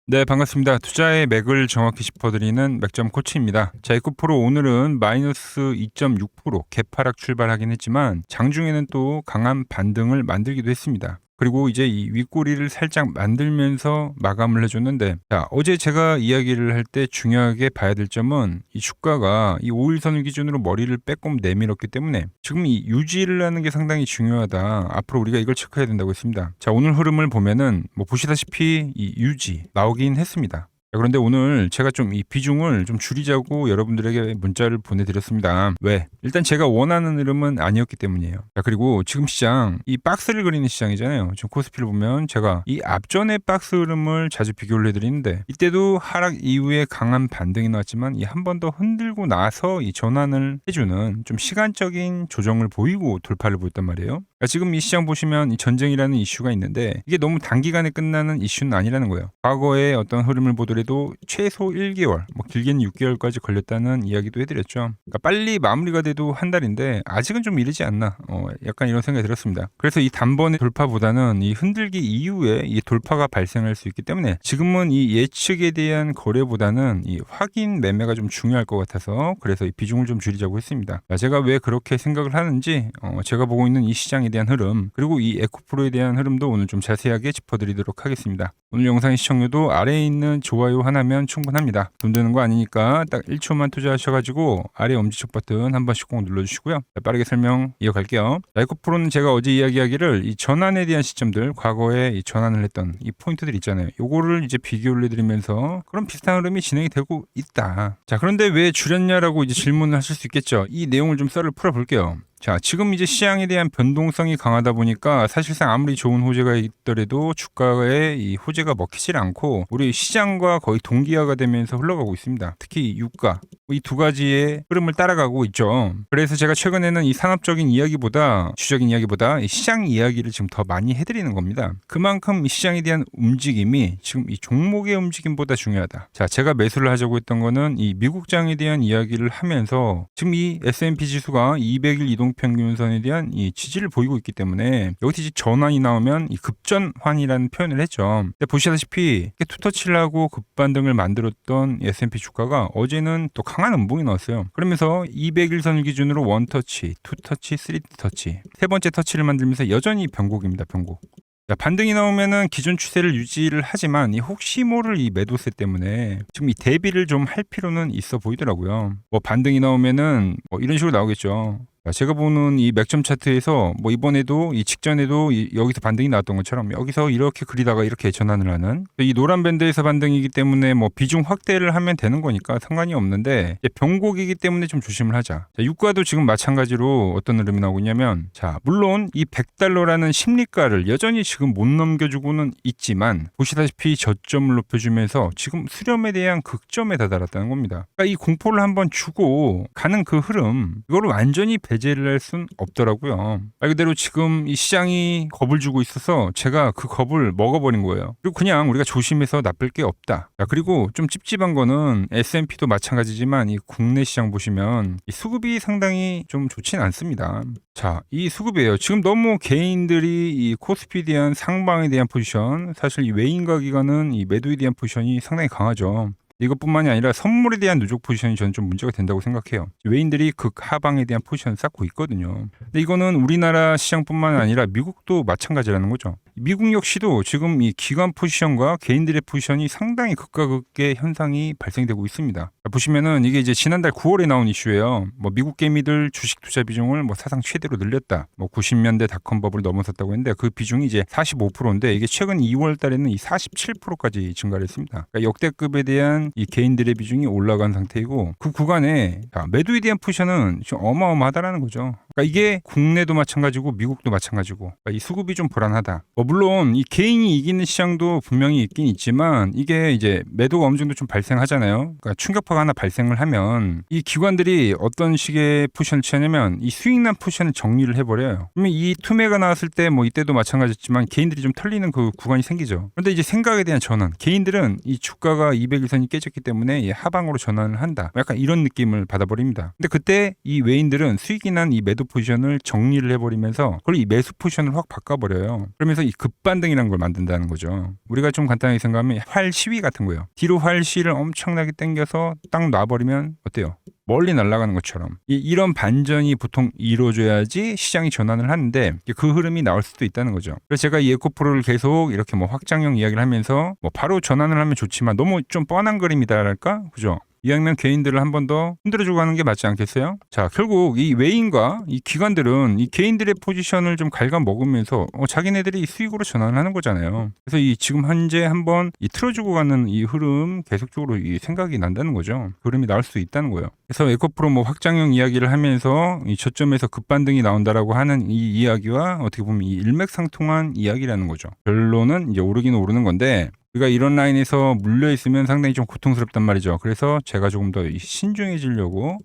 네, 반갑습니다. 투자의 맥을 정확히 짚어드리는 맥점 코치입니다. 자, 에코프로 오늘은 마이너스 2.6% 개파락 출발하긴 했지만 장중에는 또 강한 반등을 만들기도 했습니다. 그리고 이제 이 윗꼬리를 살짝 만들면서 마감을 해줬는데, 자, 어제 제가 이야기를 할 때 중요하게 봐야 될 점은 이 주가가 이 5일선을 기준으로 머리를 빼꼼 내밀었기 때문에 지금 이 유지를 하는 게 상당히 중요하다. 앞으로 우리가 이걸 체크해야 된다고 했습니다. 자, 오늘 흐름을 보면은 뭐 보시다시피 이 유지 나오긴 했습니다. 자, 그런데 오늘 제가 좀 이 비중을 좀 줄이자고 여러분들에게 문자를 보내드렸습니다. 왜? 일단 제가 원하는 흐름은 아니었기 때문이에요. 자, 그리고 지금 시장, 이 박스를 그리는 시장이잖아요. 지금 코스피를 보면 제가 이 앞전의 박스 흐름을 자주 비교를 해드리는데 이때도 하락 이후에 강한 반등이 나왔지만 이 한 번 더 흔들고 나서 이 전환을 해주는 좀 시간적인 조정을 보이고 돌파를 보였단 말이에요. 그러니까 지금 이 시장 보시면 이 전쟁이라는 이슈가 있는데 이게 너무 단기간에 끝나는 이슈는 아니라는 거예요. 과거의 어떤 흐름을 보더라도 최소 1개월, 뭐 길게는 6개월까지 걸렸다는 이야기도 해드렸죠. 그러니까 빨리 마무리가 돼도 한 달인데 아직은 좀 이르지 않나. 약간 이런 생각이 들었습니다. 그래서 이 단번에 돌파보다는 이 흔들기 이후에 이 돌파가 발생할 수 있기 때문에 지금은 이 예측에 대한 거래보다는 이 확인 매매가 좀 중요할 것 같아서 그래서 이 비중을 좀 줄이자고 했습니다. 제가 왜 그렇게 생각을 하는지 제가 보고 있는 이 시장에 대한 흐름 그리고 이 에코프로에 대한 흐름도 오늘 좀 자세하게 짚어드리도록 하겠습니다. 오늘 영상의 시청료도 아래에 있는 좋아요 하나면 충분합니다. 돈 드는 거 아니니까 딱 1초만 투자하셔가지고 아래 엄지척 버튼 한 번씩 꼭 눌러주시고요. 빠르게 설명 이어갈게요. 에코프로는 제가 어제 이야기하기를 이 전환에 대한 시점들 과거에 이 전환을 했던 이 포인트들 있잖아요. 요거를 이제 비교를 해드리면서 그런 비슷한 흐름이 진행이 되고 있다. 자, 그런데 왜 줄였냐라고 이제 질문을 하실 수 있겠죠. 이 내용을 좀 썰을 풀어볼게요. 자, 지금 이제 시장에 대한 변동성이 강하다 보니까 사실상 아무리 좋은 호재가 있더라도 주가의 이 호재가 먹히질 않고 우리 시장과 거의 동기화가 되면서 흘러가고 있습니다. 특히 유가 이 두 가지의 흐름을 따라가고 있죠. 그래서 제가 최근에는 이 산업적인 이야기보다 주적인 이야기보다 이 시장 이야기를 지금 더 많이 해드리는 겁니다. 그만큼 이 시장에 대한 움직임이 지금 이 종목의 움직임보다 중요하다. 자, 제가 매수를 하자고 했던 거는 이 미국장에 대한 이야기를 하면서 지금 이 S&P 지수가 200일 이동 평균선에 대한 이 지지를 보이고 있기 때문에 여기서 이제 전환이 나오면 이 급전환이라는 표현을 했죠. 근데 보시다시피 투터치를 하고 급반등을 만들었던 S&P 주가가 어제는 또 강한 음봉이 나왔어요. 그러면서 200일선을 기준으로 원터치, 투터치, 쓰리터치 세 번째 터치를 만들면서 여전히 변곡입니다. 변곡. 자, 반등이 나오면은 기존 추세를 유지를 하지만 이 혹시 모를 이 매도세 때문에 지금 이 대비를 좀 할 필요는 있어 보이더라고요. 뭐 반등이 나오면은 뭐 이런 식으로 나오겠죠. 제가 보는 이 맥점 차트에서 뭐 이번에도 이 직전에도 여기서 반등이 나왔던 것처럼 여기서 이렇게 그리다가 이렇게 전환을 하는 이 노란 밴드에서 반등이기 때문에 뭐 비중 확대를 하면 되는 거니까 상관이 없는데 변곡이기 때문에 좀 조심을 하자. 자, 유가도 지금 마찬가지로 어떤 흐름이 나오고 있냐면 자, 물론 이 100달러라는 심리가를 여전히 지금 못 넘겨주고는 있지만 보시다시피 저점을 높여주면서 지금 수렴에 대한 극점에 다다랐다는 겁니다. 그러니까 이 공포를 한번 주고 가는 그 흐름 이거를 완전히 배제를 할 순 없더라고요. 말 그대로 지금 이 시장이 겁을 주고 있어서 제가 그 겁을 먹어버린 거예요. 그리고 그냥 우리가 조심해서 나쁠 게 없다. 그리고 좀 찝찝한 거는 S&P도 마찬가지지만 이 국내 시장 보시면 이 수급이 상당히 좀 좋진 않습니다. 자, 이 수급이에요. 지금 너무 개인들이 이 코스피에 대한 상방에 대한 포지션, 사실 이 외인과 기관은 이 매도에 대한 포지션이 상당히 강하죠. 이것뿐만이 아니라 선물에 대한 누적 포지션이 저는 좀 문제가 된다고 생각해요. 외인들이 극하방에 대한 포지션을 쌓고 있거든요. 근데 이거는 우리나라 시장뿐만 아니라 미국도 마찬가지라는 거죠. 미국 역시도 지금 이 기관 포지션과 개인들의 포지션이 상당히 극과 극의 현상이 발생되고 있습니다. 보시면은 이게 이제 지난달 9월에 나온 이슈예요. 뭐 미국 개미들 주식 투자 비중을 뭐 사상 최대로 늘렸다. 뭐 90년대 닷컴 버블을 넘어섰다고 했는데 그 비중이 이제 45%인데 이게 최근 2월 달에는 이 47%까지 증가를 했습니다. 그러니까 역대급에 대한 이 개인들의 비중이 올라간 상태이고 그 구간에 매도에 대한 포지션은 좀 어마어마하다라는 거죠. 그러니까 이게 국내도 마찬가지고 미국도 마찬가지고 그러니까 이 수급이 좀 불안하다. 물론 이 개인이 이기는 시장도 분명히 있긴 있지만 이게 이제 매도가 어느 정도 좀 발생하잖아요. 그러니까 충격파가 하나 발생을 하면 이 기관들이 어떤 식의 포지션을 취하냐면 이 수익난 포지션을 정리를 해버려요. 그러면 이 투매가 나왔을 때 뭐 이때도 마찬가지였지만 개인들이 좀 털리는 그 구간이 생기죠. 그런데 이제 생각에 대한 전환. 개인들은 이 주가가 200일선이 깨졌기 때문에 이 하방으로 전환을 한다. 약간 이런 느낌을 받아버립니다. 근데 그때 이 외인들은 수익이 난 이 매도 포지션을 정리를 해버리면서 그걸 이 매수 포지션을 확 바꿔버려요. 그러면서 이 급반등이라는 걸 만든다는 거죠. 우리가 좀 간단하게 생각하면 활 시위 같은 거예요. 뒤로 활 시위를 엄청나게 당겨서 딱 놔버리면 어때요? 멀리 날아가는 것처럼 이런 반전이 보통 이루어져야지 시장이 전환을 하는데 그 흐름이 나올 수도 있다는 거죠. 그래서 제가 이 에코프로를 계속 이렇게 뭐 확장형 이야기를 하면서 뭐 바로 전환을 하면 좋지만 너무 좀 뻔한 그림이다랄까? 그죠? 이왕이면 개인들을 한 번 더 흔들어주고 하는 게 맞지 않겠어요? 자, 결국 이 외인과 이 기관들은 이 개인들의 포지션을 좀 갉아먹으면서 자기네들이 수익으로 전환을 하는 거잖아요. 그래서 이 지금 현재 한번 이 틀어주고 가는 이 흐름 계속적으로 이 생각이 난다는 거죠. 그 흐름이 나올 수 있다는 거예요. 그래서 에코프로 뭐 확장형 이야기를 하면서 이 저점에서 급반등이 나온다라고 하는 이 이야기와 어떻게 보면 이 일맥상통한 이야기라는 거죠. 결론은 이제 오르긴 오르는 건데 우리가 이런 라인에서 물려 있으면 상당히 좀 고통스럽단 말이죠. 그래서 제가 조금 더 신중해지려고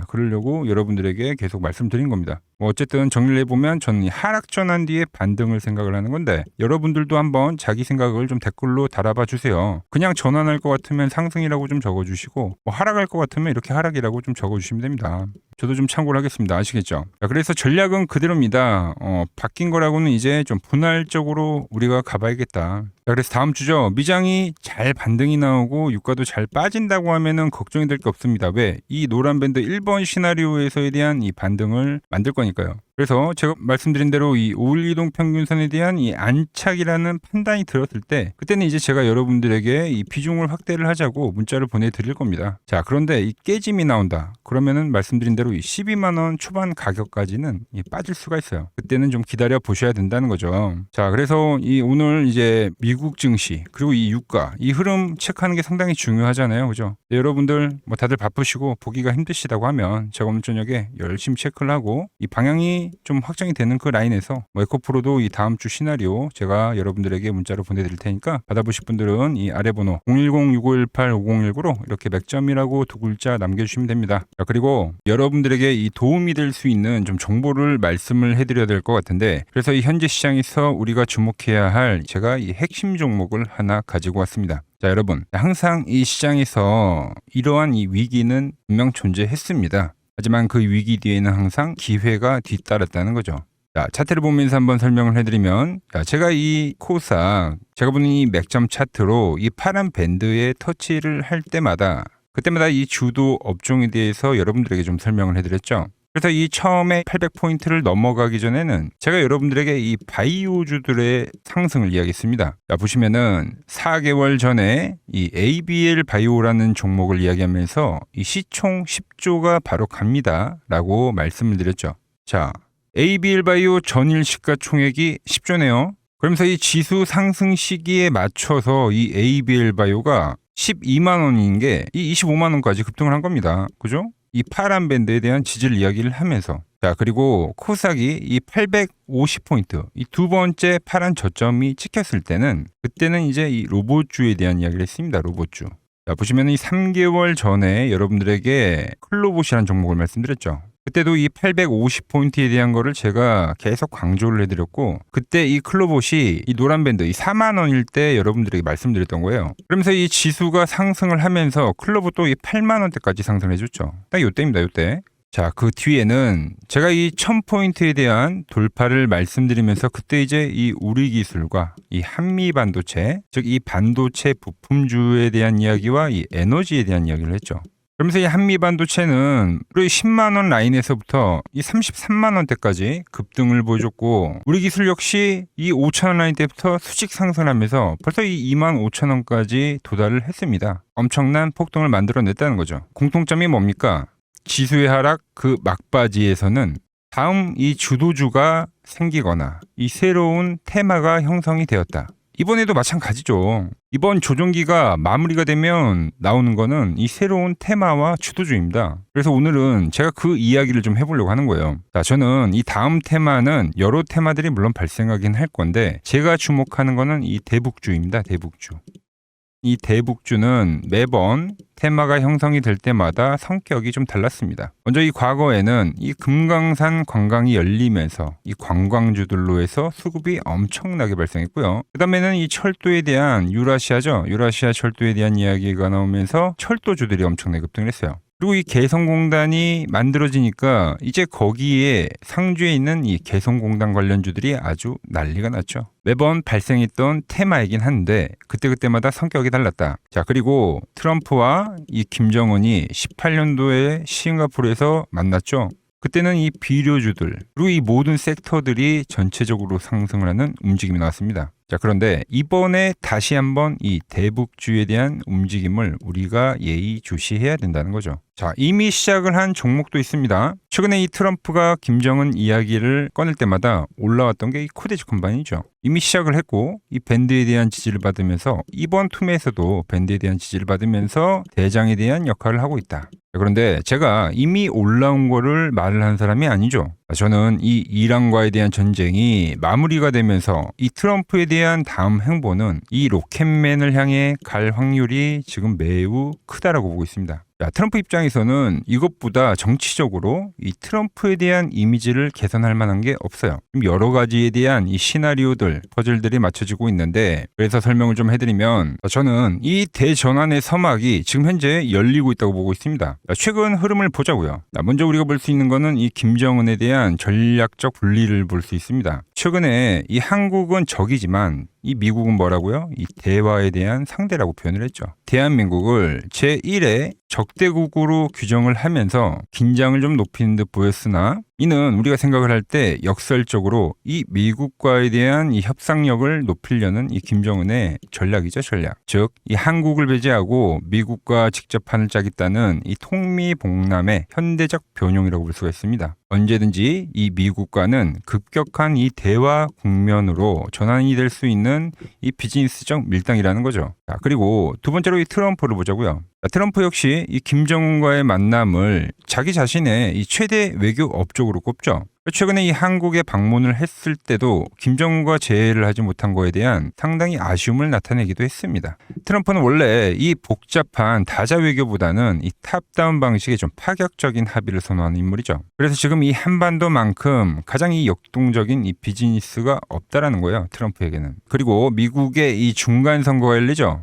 그러려고 여러분들에게 계속 말씀드린 겁니다. 뭐 어쨌든 정리를 해보면 저는 하락 전환 뒤에 반등을 생각을 하는 건데 여러분들도 한번 자기 생각을 좀 댓글로 달아봐 주세요. 그냥 전환할 것 같으면 상승이라고 좀 적어주시고 뭐 하락할 것 같으면 이렇게 하락이라고 좀 적어주시면 됩니다. 저도 좀 참고를 하겠습니다. 아시겠죠? 그래서 전략은 그대로입니다. 바뀐 거라고는 이제 좀 분할적으로 우리가 가봐야겠다. 그래서 다음 주죠. 미장이 잘 반등이 나오고 유가도 잘 빠진다고 하면은 걱정이 될 게 없습니다. 왜? 이 노란 밴드 1번 시나리오에서에 대한 이 반등을 만들 거니까요. 그래서 제가 말씀드린 대로 이 5일 이동 평균선에 대한 이 안착이라는 판단이 들었을 때 그때는 이제 제가 여러분들에게 이 비중을 확대를 하자고 문자를 보내드릴 겁니다. 자, 그런데 이 깨짐이 나온다. 그러면은 말씀드린 대로 이 12만 원 초반 가격까지는 빠질 수가 있어요. 그때는 좀 기다려 보셔야 된다는 거죠. 자, 그래서 이 오늘 이제 미국 증시 그리고 이 유가 이 흐름 체크하는 게 상당히 중요하잖아요. 그죠? 네, 여러분들 뭐 다들 바쁘시고 보기가 힘드시다고 하면 제가 오늘 저녁에 열심히 체크를 하고 이 방향이 좀 확정이 되는 그 라인에서 뭐 에코프로도 이 다음 주 시나리오 제가 여러분들에게 문자로 보내드릴 테니까 받아보실 분들은 이 아래 번호 010-6518-5019로 이렇게 맥점이라고 두 글자 남겨주시면 됩니다. 자, 그리고 여러분들에게 이 도움이 될 수 있는 좀 정보를 말씀을 해드려야 될 것 같은데 그래서 이 현재 시장에서 우리가 주목해야 할 제가 이 핵심 종목을 하나 가지고 왔습니다. 자, 여러분 항상 이 시장에서 이러한 이 위기는 분명 존재했습니다. 하지만 그 위기 뒤에는 항상 기회가 뒤따랐다는 거죠. 자, 차트를 보면서 한번 설명을 해드리면 제가 이 코스닥 제가 보는 이 맥점 차트로 이 파란 밴드에 터치를 할 때마다 그때마다 이 주도 업종에 대해서 여러분들에게 좀 설명을 해드렸죠. 그래서 이 처음에 800포인트를 넘어가기 전에는 제가 여러분들에게 이 바이오주들의 상승을 이야기했습니다. 자, 보시면은 4개월 전에 이 ABL 바이오라는 종목을 이야기하면서 이 시총 10조가 바로 갑니다 라고 말씀을 드렸죠. 자, ABL 바이오 전일 시가총액이 10조네요. 그러면서 이 지수 상승 시기에 맞춰서 이 ABL 바이오가 12만 원인 게 이 25만 원까지 급등을 한 겁니다. 그죠? 이 파란 밴드에 대한 지지를 이야기를 하면서 자, 그리고 코스닥이 이 850포인트 이 두 번째 파란 저점이 찍혔을 때는 그때는 이제 이 로봇주에 대한 이야기를 했습니다. 로봇주. 자, 보시면 이 3개월 전에 여러분들에게 클로봇이라는 종목을 말씀드렸죠. 그때도 이 850포인트에 대한 거를 제가 계속 강조를 해드렸고 그때 이 클로봇이 이 노란 밴드 이 4만 원일 때 여러분들에게 말씀드렸던 거예요. 그러면서 이 지수가 상승을 하면서 클로봇도 이 8만 원대까지 상승을 해줬죠. 딱 요때입니다. 요때. 자, 그 뒤에는 제가 이 1000포인트에 대한 돌파를 말씀드리면서 그때 이제 이 우리 기술과 이 한미 반도체 즉 이 반도체 부품주에 대한 이야기와 이 에너지에 대한 이야기를 했죠. 그러면서 이 한미 반도체는 우리 10만 원 라인에서부터 이 33만 원대까지 급등을 보여줬고 우리 기술 역시 이 5천 원 라인대부터 수직 상승하면서 벌써 이 2만 5천 원까지 도달을 했습니다. 엄청난 폭등을 만들어냈다는 거죠. 공통점이 뭡니까? 지수의 하락 그 막바지에서는 다음 이 주도주가 생기거나 이 새로운 테마가 형성이 되었다. 이번에도 마찬가지죠. 이번 조정기가 마무리가 되면 나오는 거는 이 새로운 테마와 주도주입니다. 그래서 오늘은 제가 그 이야기를 좀 해보려고 하는 거예요. 자, 저는 이 다음 테마는 여러 테마들이 물론 발생하긴 할 건데 제가 주목하는 거는 이 대북주입니다. 대북주. 이 대북주는 매번 테마가 형성이 될 때마다 성격이 좀 달랐습니다. 먼저 이 과거에는 이 금강산 관광이 열리면서 이 관광주들로 해서 수급이 엄청나게 발생했고요. 그 다음에는 이 철도에 대한 유라시아죠. 유라시아 철도에 대한 이야기가 나오면서 철도주들이 엄청나게 급등을 했어요. 그리고 이 개성공단이 만들어지니까 이제 거기에 상주에 있는 이 개성공단 관련주들이 아주 난리가 났죠. 매번 발생했던 테마이긴 한데 그때그때마다 성격이 달랐다. 자, 그리고 트럼프와 이 김정은이 18년도에 싱가포르에서 만났죠. 그때는 이 비료주들 그리고 이 모든 섹터들이 전체적으로 상승을 하는 움직임이 나왔습니다. 자, 그런데 이번에 다시 한번 이 대북주에 대한 움직임을 우리가 예의주시해야 된다는 거죠. 자, 이미 시작을 한 종목도 있습니다. 최근에 이 트럼프가 김정은 이야기를 꺼낼 때마다 올라왔던 게 이 코데지 컴바인이죠. 이미 시작을 했고 이 밴드에 대한 지지를 받으면서 이번 투매에서도 밴드에 대한 지지를 받으면서 대장에 대한 역할을 하고 있다. 그런데 제가 이미 올라온 거를 말을 한 사람이 아니죠. 저는 이 이란과에 대한 전쟁이 마무리가 되면서 이 트럼프에 대한 다음 행보는 이 로켓맨을 향해 갈 확률이 지금 매우 크다라고 보고 있습니다. 자, 트럼프 입장에서는 이것보다 정치적으로 이 트럼프에 대한 이미지를 개선할 만한 게 없어요. 여러 가지에 대한 이 시나리오들, 퍼즐들이 맞춰지고 있는데 그래서 설명을 좀 해드리면 저는 이 대전환의 서막이 지금 현재 열리고 있다고 보고 있습니다. 최근 흐름을 보자고요. 먼저 우리가 볼 수 있는 거는 이 김정은에 대한 전략적 분리를 볼 수 있습니다. 최근에 이 한국은 적이지만 이 미국은 뭐라고요? 이 대화에 대한 상대라고 표현을 했죠. 대한민국을 제1의 적대국으로 규정을 하면서 긴장을 좀 높이는 듯 보였으나 이는 우리가 생각을 할 때 역설적으로 이 미국과에 대한 이 협상력을 높이려는 이 김정은의 전략이죠, 전략. 즉, 이 한국을 배제하고 미국과 직접 판을 짜겠다는 이 통미봉남의 현대적 변형이라고 볼 수가 있습니다. 언제든지 이 미국과는 급격한 이 대화 국면으로 전환이 될 수 있는 이 비즈니스적 밀당이라는 거죠. 자, 그리고 두 번째로 이 트럼프를 보자고요. 트럼프 역시 이 김정은과의 만남을 자기 자신의 이 최대 외교 업적으로 꼽죠. 최근에 이 한국에 방문을 했을 때도 김정은과 재회를 하지 못한 거에 대한 상당히 아쉬움을 나타내기도 했습니다. 트럼프는 원래 이 복잡한 다자 외교보다는 이 탑다운 방식의 좀 파격적인 합의를 선호하는 인물이죠. 그래서 지금 이 한반도만큼 가장 이 역동적인 이 비즈니스가 없다라는 거예요, 트럼프에게는. 그리고 미국의 이 중간 선거가 열리죠.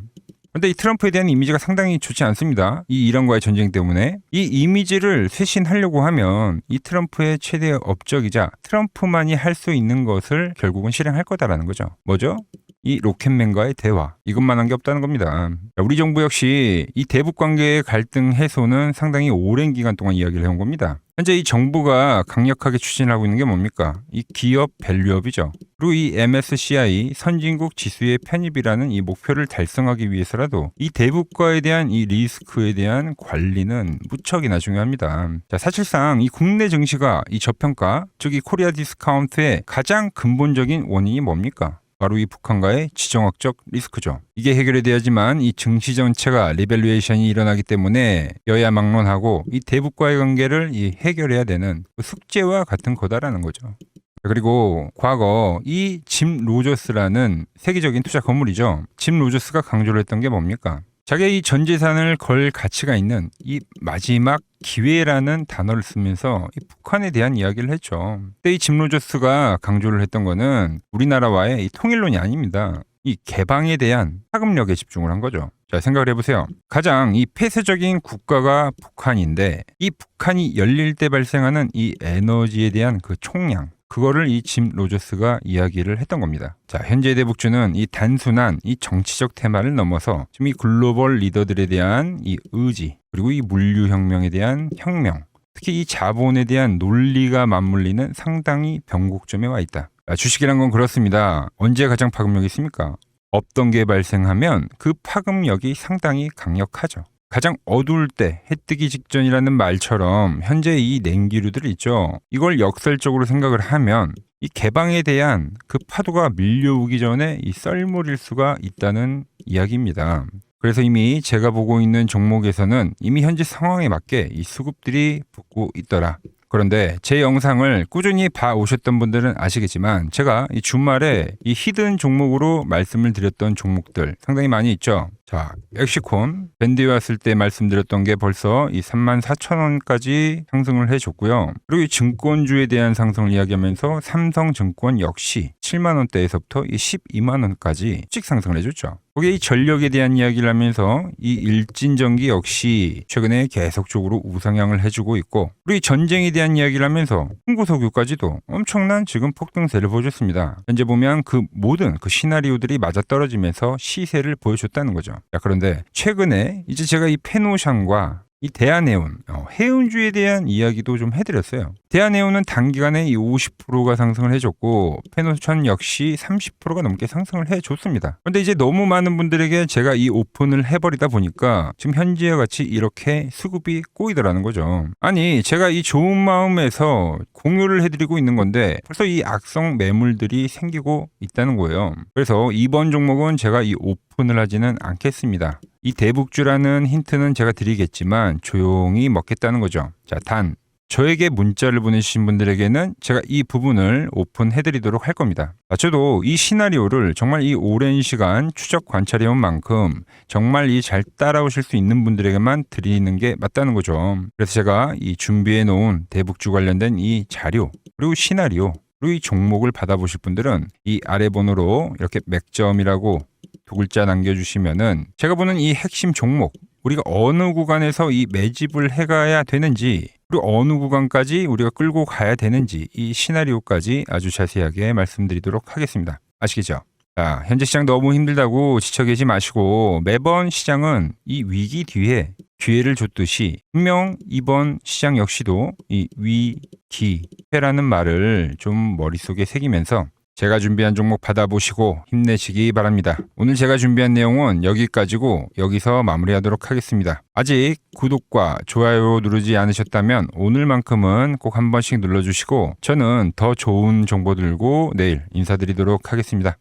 그런데 이 트럼프에 대한 이미지가 상당히 좋지 않습니다. 이 이란과의 전쟁 때문에. 이 이미지를 쇄신하려고 하면 이 트럼프의 최대 업적이자 트럼프만이 할 수 있는 것을 결국은 실행할 거다라는 거죠. 뭐죠? 이 로켓맨과의 대화. 이것만한 게 없다는 겁니다. 우리 정부 역시 이 대북 관계의 갈등 해소는 상당히 오랜 기간 동안 이야기를 해온 겁니다. 현재 이 정부가 강력하게 추진하고 있는 게 뭡니까? 이 기업 밸류업이죠. 그리고 이 MSCI 선진국 지수의 편입이라는 이 목표를 달성하기 위해서라도 이 대북과에 대한 이 리스크에 대한 관리는 무척이나 중요합니다. 자, 사실상 이 국내 증시가 이 저평가, 즉 이 코리아 디스카운트의 가장 근본적인 원인이 뭡니까? 바로 이 북한과의 지정학적 리스크죠. 이게 해결이 돼야지만 이 증시 전체가 리밸류에이션이 일어나기 때문에 여야 막론하고 이 대북과의 관계를 이 해결해야 되는 숙제와 같은 거다라는 거죠. 그리고 과거 이 짐 로저스라는 세계적인 투자 건물이죠. 짐 로저스가 강조를 했던 게 뭡니까? 자기의 이 전 재산을 걸 가치가 있는 이 마지막 기회라는 단어를 쓰면서 이 북한에 대한 이야기를 했죠. 그때 이 짐 로저스가 강조를 했던 거는 우리나라와의 이 통일론이 아닙니다. 이 개방에 대한 파급력에 집중을 한 거죠. 자, 생각을 해보세요. 가장 이 폐쇄적인 국가가 북한인데 이 북한이 열릴 때 발생하는 이 에너지에 대한 그 총량, 그거를 이 짐 로저스가 이야기를 했던 겁니다. 자, 현재 대북주는 이 단순한 이 정치적 테마를 넘어서 지금 이 글로벌 리더들에 대한 이 의지, 그리고 이 물류혁명에 대한 혁명, 특히 이 자본에 대한 논리가 맞물리는 상당히 변곡점에 와 있다. 주식이란 건 그렇습니다. 언제 가장 파급력이 있습니까? 없던 게 발생하면 그 파급력이 상당히 강력하죠. 가장 어두울 때 해 뜨기 직전이라는 말처럼 현재 이 냉기류들 있죠. 이걸 역설적으로 생각을 하면 이 개방에 대한 그 파도가 밀려오기 전에 이 썰물일 수가 있다는 이야기입니다. 그래서 이미 제가 보고 있는 종목에서는 이미 현재 상황에 맞게 이 수급들이 붙고 있더라. 그런데 제 영상을 꾸준히 봐오셨던 분들은 아시겠지만 제가 이 주말에 이 히든 종목으로 말씀을 드렸던 종목들 상당히 많이 있죠. 자, 엑시콘 밴드에 왔을 때 말씀드렸던 게 벌써 이 34,000원까지 상승을 해줬고요. 그리고 이 증권주에 대한 상승을 이야기하면서 삼성증권 역시 7만 원대에서부터 이 12만 원까지 일찍 상승을 해줬죠. 거기에 이 전력에 대한 이야기를 하면서 이 일진전기 역시 최근에 계속적으로 우상향을 해주고 있고, 그리고 이 전쟁에 대한 이야기를 하면서 홍보석유까지도 엄청난 지금 폭등세를 보여줬습니다. 현재 보면 그 모든 그 시나리오들이 맞아떨어지면서 시세를 보여줬다는 거죠. 자, 그런데 최근에 이제 제가 이 페노샹과 이 대한해운, 해운주에 대한 이야기도 좀 해드렸어요. 대한해운은 단기간에 이 50%가 상승을 해줬고, 페노션 역시 30%가 넘게 상승을 해줬습니다. 그런데 이제 너무 많은 분들에게 제가 이 오픈을 해버리다 보니까 지금 현재와 같이 이렇게 수급이 꼬이더라는 거죠. 아니, 제가 이 좋은 마음에서 공유를 해드리고 있는 건데 벌써 이 악성 매물들이 생기고 있다는 거예요. 그래서 이번 종목은 제가 이 오픈을 하지는 않겠습니다. 이 대북주라는 힌트는 제가 드리겠지만 조용히 먹겠다는 거죠. 자, 단 저에게 문자를 보내주신 분들에게는 제가 이 부분을 오픈해드리도록 할 겁니다. 저도 이 시나리오를 정말 이 오랜 시간 추적 관찰해온 만큼 정말 이 잘 따라오실 수 있는 분들에게만 드리는 게 맞다는 거죠. 그래서 제가 이 준비해놓은 대북주 관련된 이 자료 그리고 시나리오 그리고 이 종목을 받아보실 분들은 이 아래 번호로 이렇게 맥점이라고 두 글자 남겨주시면은 제가 보는 이 핵심 종목, 우리가 어느 구간에서 이 매집을 해가야 되는지, 그리고 어느 구간까지 우리가 끌고 가야 되는지 이 시나리오까지 아주 자세하게 말씀드리도록 하겠습니다. 아시겠죠? 자, 현재 시장 너무 힘들다고 지쳐 계시 마시고 매번 시장은 이 위기 뒤에 기회를 줬듯이 분명 이번 시장 역시도 이 위기회라는 말을 좀 머릿속에 새기면서 제가 준비한 종목 받아보시고 힘내시기 바랍니다. 오늘 제가 준비한 내용은 여기까지고 여기서 마무리하도록 하겠습니다. 아직 구독과 좋아요 누르지 않으셨다면 오늘만큼은 꼭 한 번씩 눌러주시고 저는 더 좋은 정보 들고 내일 인사드리도록 하겠습니다.